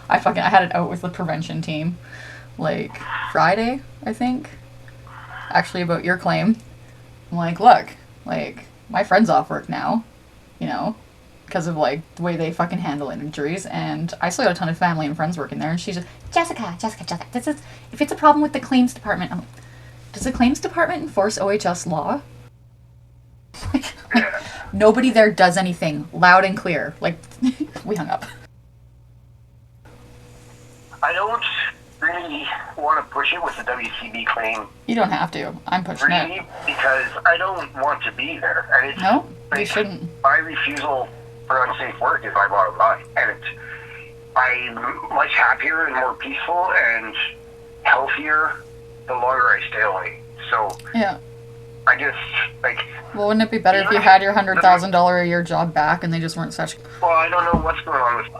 I had it out with the prevention team, like, Friday, I think, actually about your claim. I'm like, look, like, my friend's off work now, you know, because of, like, the way they fucking handle injuries, and I still got a ton of family and friends working there, and she's just, Jessica, this is, if it's a problem with the claims department, I'm like, does the claims department enforce OHS law? Like, nobody there does anything, loud and clear. Like, we hung up. I don't really want to push it with the WCB claim. You don't have to. I'm pushing really, it. Because I don't want to be there. And it's, no, like, you shouldn't. My refusal for unsafe work is my bottom line. And I'm much happier and more peaceful and healthier the longer I stay away. So, yeah. I just, like... Well, wouldn't it be better if you had your $100,000 a year job back and they just weren't such... Well, I don't know what's going on with...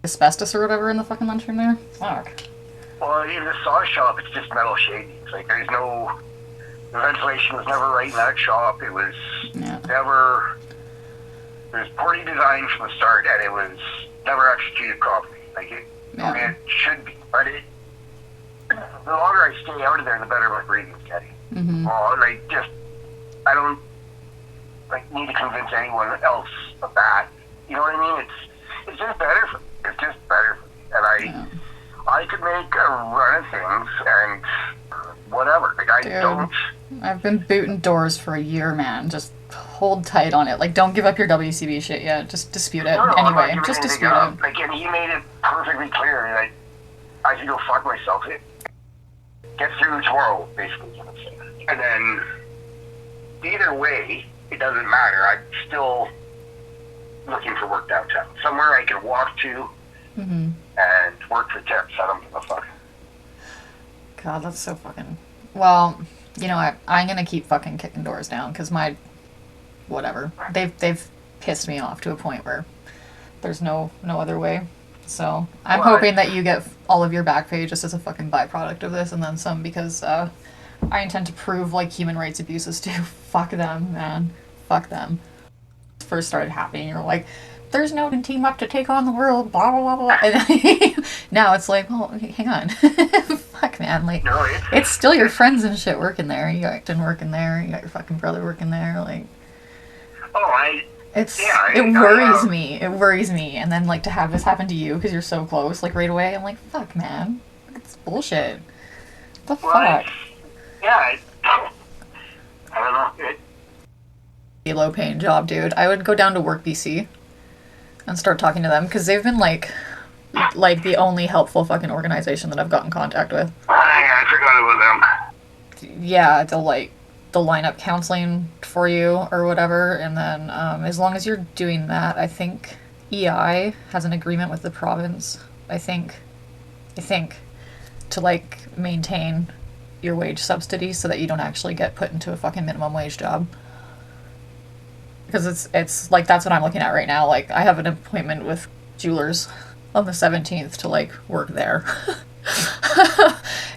asbestos or whatever in the fucking lunchroom there? Fuck. Well, in the saw shop, it's just metal shavings. Like, there's no... The ventilation was never right in that shop. It was never... It was poorly designed from the start, and it was never executed properly. Like, I mean, it should be, but it... The longer I stay out of there, the better my breathing's getting. Mm-hmm. Well, like, just... I don't, like, need to convince anyone else of that. You know what I mean? It's just better for me. It's just better for me. And I could make a run of things and whatever. Like, I don't... I've been booting doors for a year, man. Just hold tight on it. Like, don't give up your WCB shit yet. Just dispute it anyway. Just dispute it. Like, and he made it perfectly clear that I should go fuck myself. Get through tomorrow, basically, is what I'm saying. And then, either way, it doesn't matter. I'm still looking for work downtown. Somewhere I can walk to and work for tips. I don't give a fuck. God, that's so fucking... Well, you know, I'm gonna keep fucking kicking doors down, because my... Whatever. They've pissed me off to a point where there's no other way. So, I'm hoping that you get all of your back pay just as a fucking byproduct of this, and then some, because I intend to prove, like, human rights abuses too. Fuck them, man. Fuck them. First started happening, you're like, there's no team up to take on the world, blah, blah, blah, blah. And now it's like, well, hang on. Fuck, man. Like, it's still your friends and shit working there. You got Acton working there. You got your fucking brother working there. Like, it worries me. It worries me. And then, like, to have this happen to you because you're so close, like, right away, I'm like, fuck, man. It's bullshit. What the fuck? I don't know. A low-paying job, dude. I would go down to WorksafeBC and start talking to them, because they've been, like the only helpful fucking organization that I've got in contact with. I forgot about them. Yeah, they'll line up counseling for you or whatever, and then as long as you're doing that, I think EI has an agreement with the province, I think, to, like, maintain your wage subsidy so that you don't actually get put into a fucking minimum wage job. Because it's like, that's what I'm looking at right now. Like, I have an appointment with Jewelers on the 17th to, like, work there.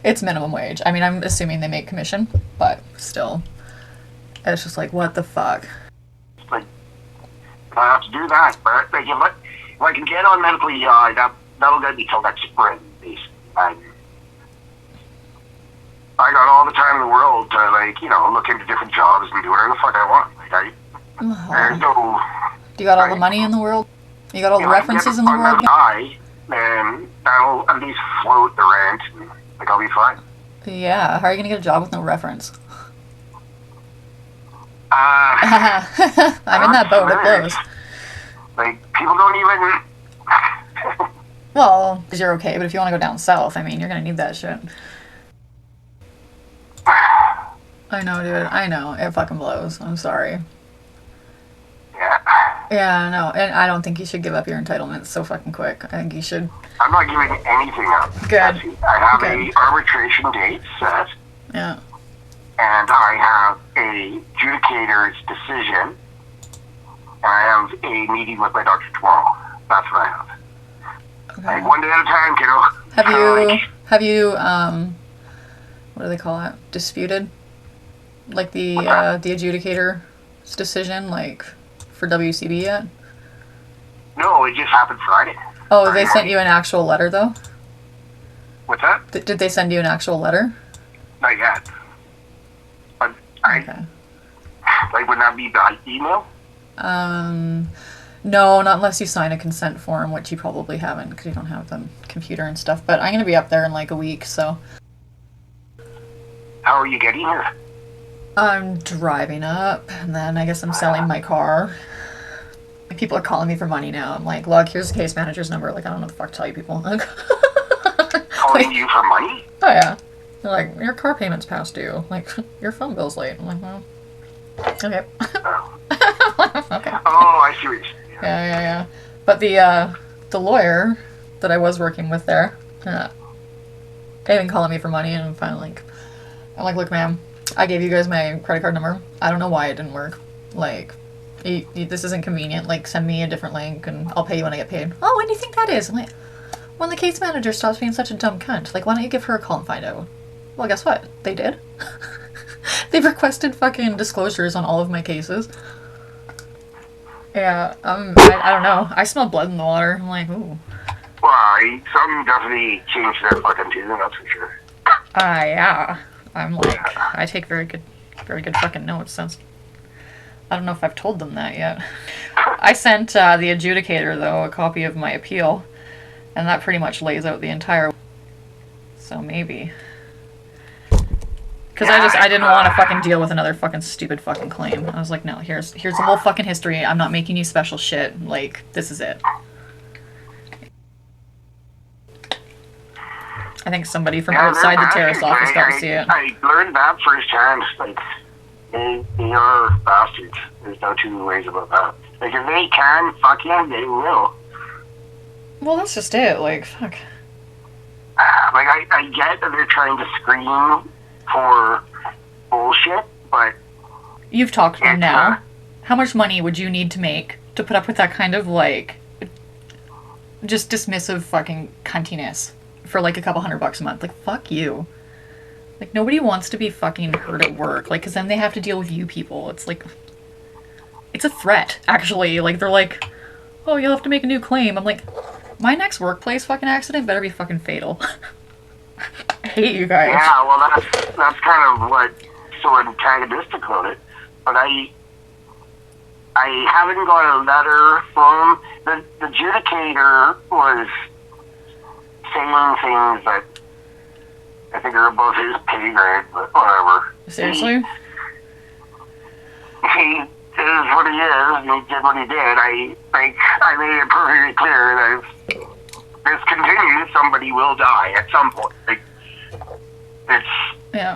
It's minimum wage. I mean, I'm assuming they make commission, but still. It's just like, what the fuck? Like, I have to do that, but like, if I can get on medical EI, that'll get me till next spring, basically. I got all the time in the world to, like, you know, look into different jobs and do whatever the fuck I want. Like, there's no... Do you got all the money in the world? You got all the references in the world? Then that'll at least float the rent, and, like, I'll be fine. Yeah, how are you gonna get a job with no reference? I'm in that boat with those. Like, people don't even... Well, because you're okay, but if you want to go down south, I mean, you're gonna need that shit. I know, dude. I know. It fucking blows. I'm sorry. Yeah, no, and I don't think you should give up your entitlements so fucking quick. I think you should... I'm not giving anything up. Good. I have a arbitration date set. Yeah. And I have a adjudicator's decision. And I have a meeting with my doctor tomorrow. That's what I have. Okay. Like, one day at a time, kiddo. Have you, what do they call it? Disputed? Like the adjudicator's decision, like, for WCB yet? No, it just happened Friday. Oh, they sent you an actual letter, though? What's that? Did they send you an actual letter? Not yet. But Okay. Like, would that be by email? No, not unless you sign a consent form, which you probably haven't because you don't have the computer and stuff. But I'm going to be up there in like a week, so. How are you getting here? I'm driving up, and then I guess I'm selling my car. People are calling me for money now. I'm like, look, here's the case manager's number. Like, I don't know what the fuck to tell you people. Calling you for money? Oh, yeah. They're like, your car payment's past due. Like, your phone bill's late. I'm like, well, okay. Oh. Okay. Oh, I see what you're saying. Yeah. But the lawyer that I was working with there, they've been calling me for money, and I'm finally like, look, ma'am, I gave you guys my credit card number. I don't know why it didn't work. Like, this isn't convenient. Like, send me a different link, and I'll pay you when I get paid. Oh, when do you think that is? I'm like, when the case manager stops being such a dumb cunt. Like, why don't you give her a call and find out? Well, guess what? They did. They've requested fucking disclosures on all of my cases. Yeah, I don't know. I smell blood in the water. I'm like, ooh. Well, some definitely changed their fucking tune, that's for sure. Yeah. I'm like, I take very good fucking notes. I don't know if I've told them that yet. I sent the adjudicator, though, a copy of my appeal, and that pretty much lays out the entire... So maybe... Because I didn't want to fucking deal with another fucking stupid fucking claim. I was like, no, here's the whole fucking history. I'm not making you special shit. Like, this is it. I think somebody from outside the terrorist office got to see it. I learned that firsthand. Like, they are bastards. There's no two ways about that. Like, if they can, fuck yeah, they will. Well, that's just it. Like, fuck. Like, I get that they're trying to scream for bullshit, but... You've talked to them now. How much money would you need to make to put up with that kind of, like, just dismissive fucking cuntiness for, like, a couple $100 a month? Like, fuck you. Like, nobody wants to be fucking hurt at work. Like, because then they have to deal with you people. It's like... It's a threat, actually. Like, they're like, oh, you'll have to make a new claim. I'm like, my next workplace fucking accident better be fucking fatal. I hate you guys. Yeah, well, that's kind of what so antagonistic about it. But I haven't got a letter from the adjudicator was saying things that I think are above his pay grade, but whatever. Seriously? He is what he is, and he did what he did. I made it perfectly clear that if this continues, somebody will die at some point. Like, it's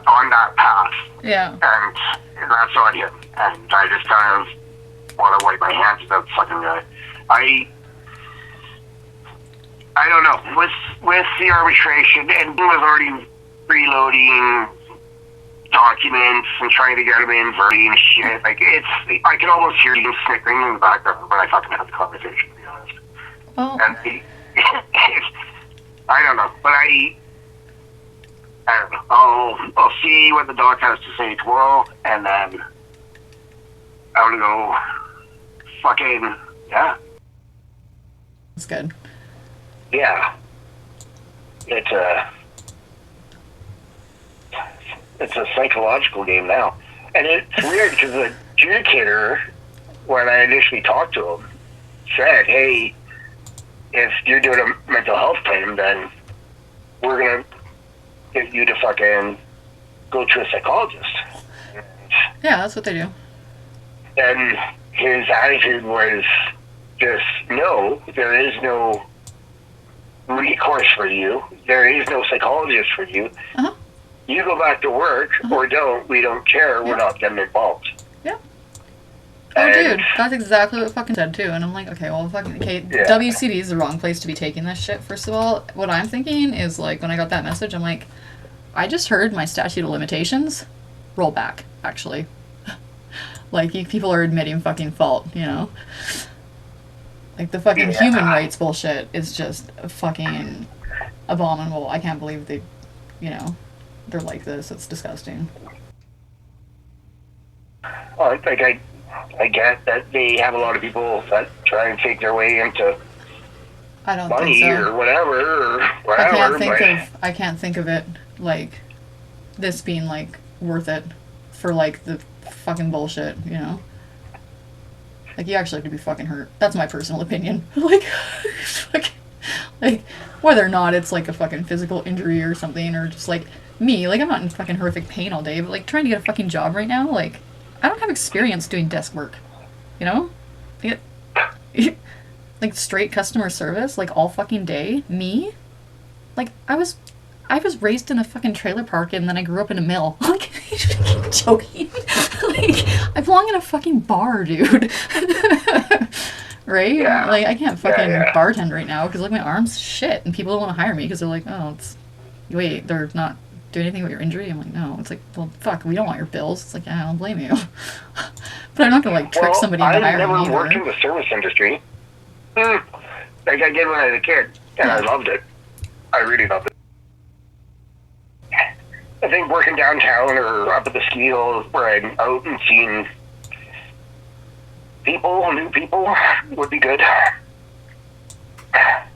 on that path. Yeah. And that's on him. And I just kind of want to wipe my hands of that fucking guy. I don't know. With the arbitration, and he was already reloading documents and trying to get him in verbally and shit. Like, I can almost hear him snickering in the background when I fucking have the conversation, to be honest. Oh. And I don't know, but I don't know. I'll see what the doc has to say tomorrow, and then I'm gonna go fucking, yeah. That's good. Yeah. It's a psychological game now. And it's weird because the adjudicator, when I initially talked to him, said, hey, if you're doing a mental health claim, then we're going to get you to fucking go to a psychologist. Yeah, that's what they do. And his attitude was just, no, there is no recourse for you. There is no psychologist for you. Uh-huh. You go back to work or don't. We don't care. We're not getting involved. Yeah. Oh, dude, that's exactly what fucking said, too. And I'm like, okay, well, fucking, WCD is the wrong place to be taking this shit, first of all. What I'm thinking is, like, when I got that message, I'm like, I just heard my statute of limitations roll back, actually. Like, people are admitting fucking fault, you know? Like, the fucking human rights bullshit is just fucking abominable. I can't believe they, you know, they're like this. It's disgusting. Well, like, I get that they have a lot of people that try and fake their way into I don't money think so. or whatever, I can't think of it like this being like worth it for like the fucking bullshit, you know? Like you actually have to be fucking hurt. That's my personal opinion. like whether or not it's like a fucking physical injury or something, or just like me, like I'm not in fucking horrific pain all day, but like trying to get a fucking job right now, like I don't have experience doing desk work, you know? Like straight customer service, like all fucking day, me? Like I was raised in a fucking trailer park and then I grew up in a mill. Like, are you joking? Like, I belong in a fucking bar, dude. Right? Yeah. Like, I can't fucking bartend right now because, like, my arm's shit and people don't want to hire me because they're like, oh, it's. Wait, they're not doing anything with your injury? I'm like, no. It's like, well, fuck, we don't want your bills. It's like, yeah, I don't blame you. But I'm not gonna, like, trick somebody into hiring me. I've never worked in the service industry. Like I did when I was a kid, and I loved it. I really loved it. I think working downtown or up at the ski hills where I'm out and seeing new people, would be good.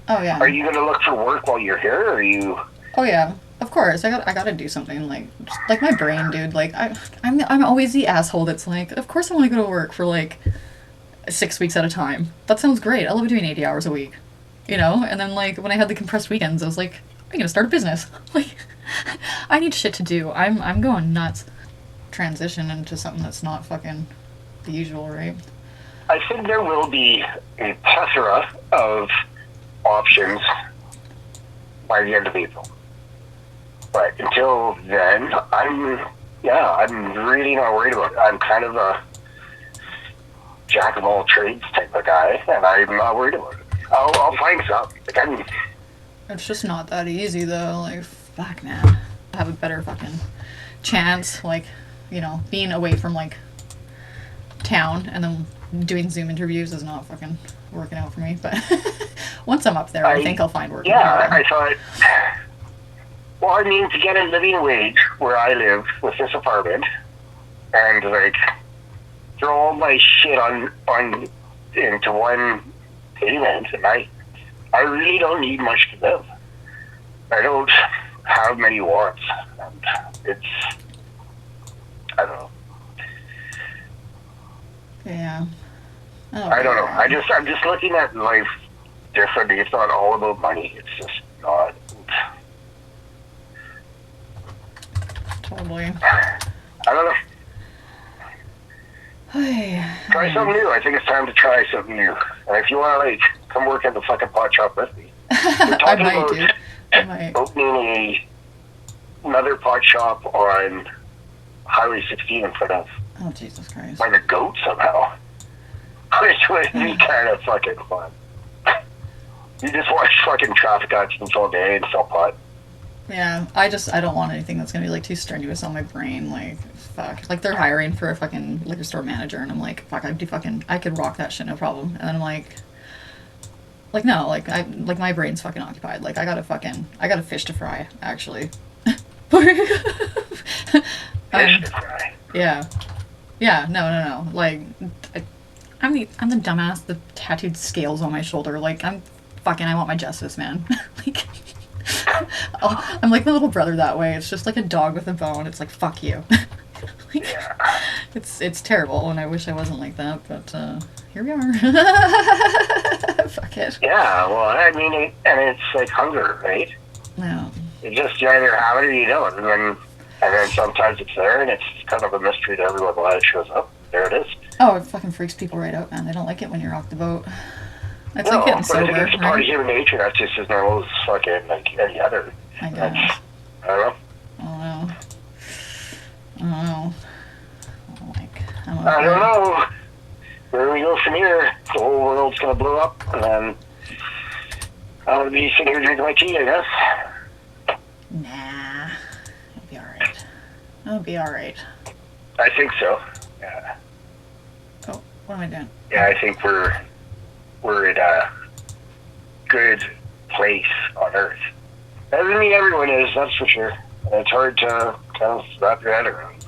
Oh yeah. Are you going to look for work while you're here, or are you? Oh yeah, of course. I gotta do something. Like my brain, dude. Like I'm always the asshole that's like, of course I want to go to work for like 6 weeks at a time. That sounds great. I love doing 80 hours a week, you know. And then like when I had the compressed weekends, I was like, I'm gonna start a business. Like I need shit to do. I'm going nuts. Transition into something that's not fucking the usual, right? I think there will be a plethora of options by the end of April. But until then, I'm really not worried about it. I'm kind of a jack of all trades type of guy, and I'm not worried about it. I'll find something. Like, it's just not that easy though. Like, fuck, man. I have a better fucking chance, like, you know, being away from like town and then doing Zoom interviews is not fucking working out for me. But once I'm up there, I think I'll find work. Yeah, I thought. Well, I mean, to get a living wage where I live with this apartment, and like throw all my shit on into one payment, and I really don't need much to live. I don't have many wants. And I don't know. Yeah. I don't know. I'm just looking at life differently. It's not all about money. It's just not. Totally. I don't know. Try something new. I think it's time to try something new. And if you want to, like, come work at the fucking pot shop with me. We're talking about opening another pot shop on Highway 16 in front of Jesus Christ. by the goat somehow. Which would be kind of fucking fun. You just watch fucking traffic accidents all day and sell pot. Yeah, I don't want anything that's gonna be like too strenuous on my brain. Like, fuck. Like, they're hiring for a fucking liquor store manager, and I'm like, fuck, I could rock that shit, no problem. And then I'm like, no, like my brain's fucking occupied. Like, I got a fish to fry, actually. Fish to fry. Yeah. Yeah, no. Like, I'm the dumbass, the tattooed scales on my shoulder. Like, I want my justice, man. Like, I'm like my little brother that way. It's just like a dog with a bone. It's like, fuck you. Like, yeah. It's terrible, and I wish I wasn't like that, but here we are. Fuck it. Yeah, well, I mean, and it's like hunger, right? No. You either have it or you don't, and then sometimes it's there, and it's kind of a mystery to everyone why it shows up. There it is. Oh, it fucking freaks people right out, man. They don't like it when you're off the boat. It's like getting sober, I think it's a part of human nature. That's just as normal as fucking like any other. I guess. I don't know. I don't know. Where we go from here, the whole world's gonna blow up, and then I'm gonna be sitting here drinking my tea, I guess. Nah, it'll be alright. It'll be alright. I think so. Yeah. Oh, what am I doing? Yeah, I think we're in a good place on Earth. That doesn't mean everyone is, that's for sure. And it's hard to kind of wrap your head around.